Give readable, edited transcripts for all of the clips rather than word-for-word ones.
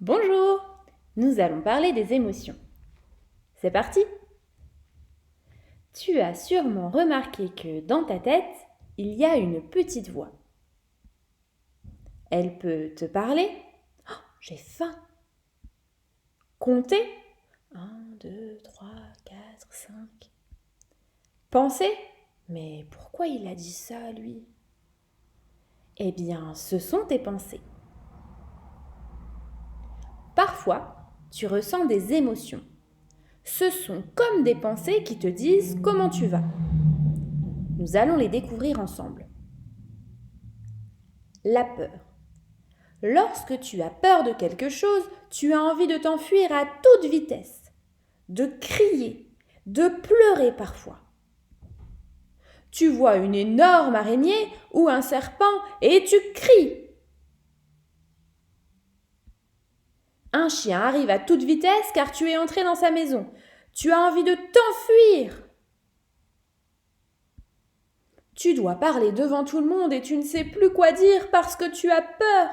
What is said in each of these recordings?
Bonjour! Nous allons parler des émotions. C'est parti! Tu as sûrement remarqué que dans ta tête, il y a une petite voix. Elle peut te parler. Oh, j'ai faim! Compter. 1, 2, 3, 4, 5. Penser. Mais pourquoi il a dit ça, lui? Eh bien, ce sont tes pensées. Parfois, tu ressens des émotions. Ce sont comme des pensées qui te disent comment tu vas. Nous allons les découvrir ensemble. La peur. Lorsque tu as peur de quelque chose, tu as envie de t'enfuir à toute vitesse, de crier, de pleurer parfois. Tu vois une énorme araignée ou un serpent et tu cries. Un chien arrive à toute vitesse car tu es entré dans sa maison. Tu as envie de t'enfuir. Tu dois parler devant tout le monde et tu ne sais plus quoi dire parce que tu as peur.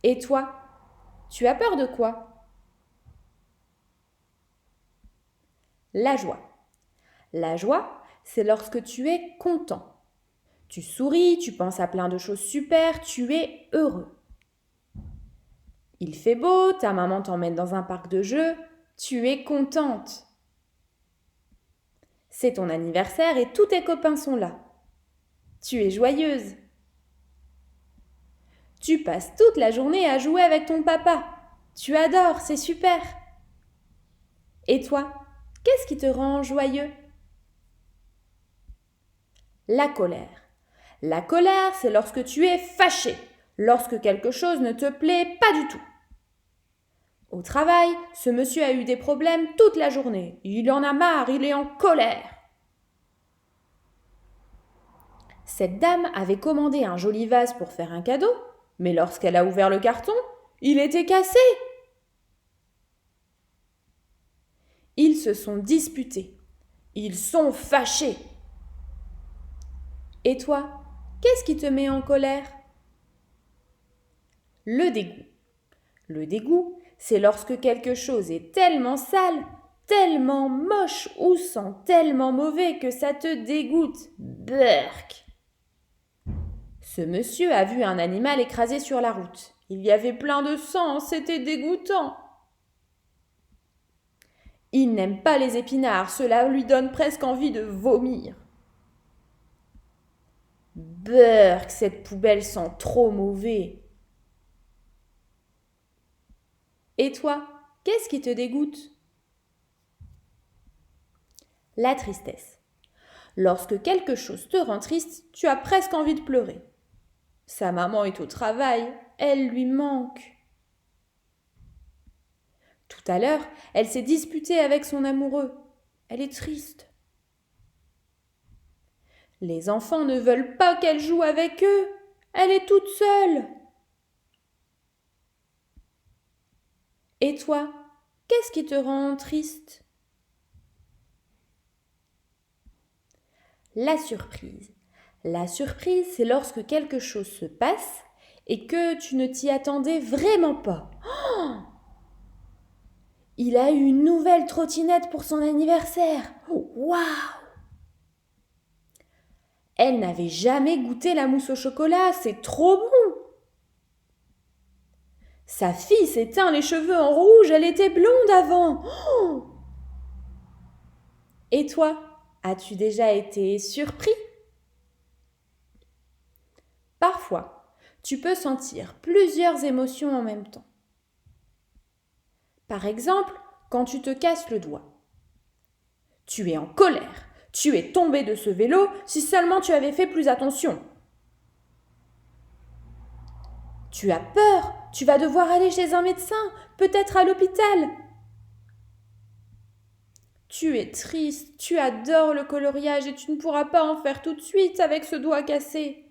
Et toi, tu as peur de quoi? La joie. La joie, c'est lorsque tu es content. Tu souris, tu penses à plein de choses super, tu es heureux. Il fait beau, ta maman t'emmène dans un parc de jeux, tu es contente. C'est ton anniversaire et tous tes copains sont là. Tu es joyeuse. Tu passes toute la journée à jouer avec ton papa. Tu adores, c'est super. Et toi, qu'est-ce qui te rend joyeux? La colère. La colère, c'est lorsque tu es fâché, lorsque quelque chose ne te plaît pas du tout. Au travail, ce monsieur a eu des problèmes toute la journée. Il en a marre, il est en colère. Cette dame avait commandé un joli vase pour faire un cadeau, mais lorsqu'elle a ouvert le carton, il était cassé. Ils se sont disputés. Ils sont fâchés. Et toi, qu'est-ce qui te met en colère? Le dégoût. Le dégoût, c'est lorsque quelque chose est tellement sale, tellement moche ou sent tellement mauvais que ça te dégoûte. Berk. Ce monsieur a vu un animal écrasé sur la route. Il y avait plein de sang, c'était dégoûtant. Il n'aime pas les épinards, cela lui donne presque envie de vomir. Berk, cette poubelle sent trop mauvais. Et toi, qu'est-ce qui te dégoûte? La tristesse. Lorsque quelque chose te rend triste, tu as presque envie de pleurer. Sa maman est au travail, elle lui manque. Tout à l'heure, elle s'est disputée avec son amoureux. Elle est triste. Les enfants ne veulent pas qu'elle joue avec eux. Elle est toute seule. Et toi, qu'est-ce qui te rend triste? La surprise. La surprise, c'est lorsque quelque chose se passe et que tu ne t'y attendais vraiment pas. Oh, il a eu une nouvelle trottinette pour son anniversaire. Waouh! Elle n'avait jamais goûté la mousse au chocolat, c'est trop bon! Sa fille s'est teint les cheveux en rouge, elle était blonde avant. Oh! Et toi, as-tu déjà été surpris? Parfois, tu peux sentir plusieurs émotions en même temps. Par exemple, quand tu te casses le doigt. Tu es en colère. Tu es tombé de ce vélo, si seulement tu avais fait plus attention. Tu as peur, tu vas devoir aller chez un médecin, peut-être à l'hôpital. Tu es triste, tu adores le coloriage et tu ne pourras pas en faire tout de suite avec ce doigt cassé.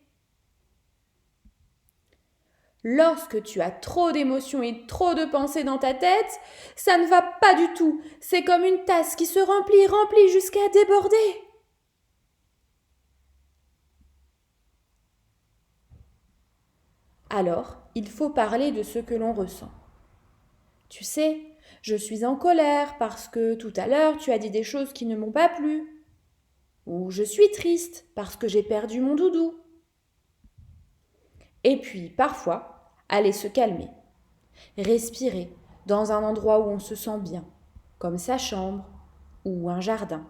Lorsque tu as trop d'émotions et trop de pensées dans ta tête, ça ne va pas du tout. C'est comme une tasse qui se remplit jusqu'à déborder. Alors, il faut parler de ce que l'on ressent. Tu sais, je suis en colère parce que tout à l'heure tu as dit des choses qui ne m'ont pas plu. Ou je suis triste parce que j'ai perdu mon doudou. Et puis, parfois, aller se calmer. Respirer dans un endroit où on se sent bien, comme sa chambre ou un jardin.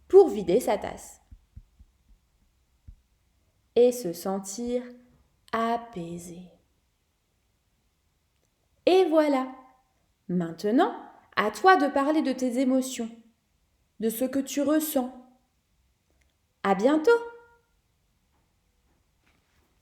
Pour vider sa tasse. Et se sentir apaisé. Et voilà. Maintenant, à toi de parler de tes émotions, de ce que tu ressens. À bientôt!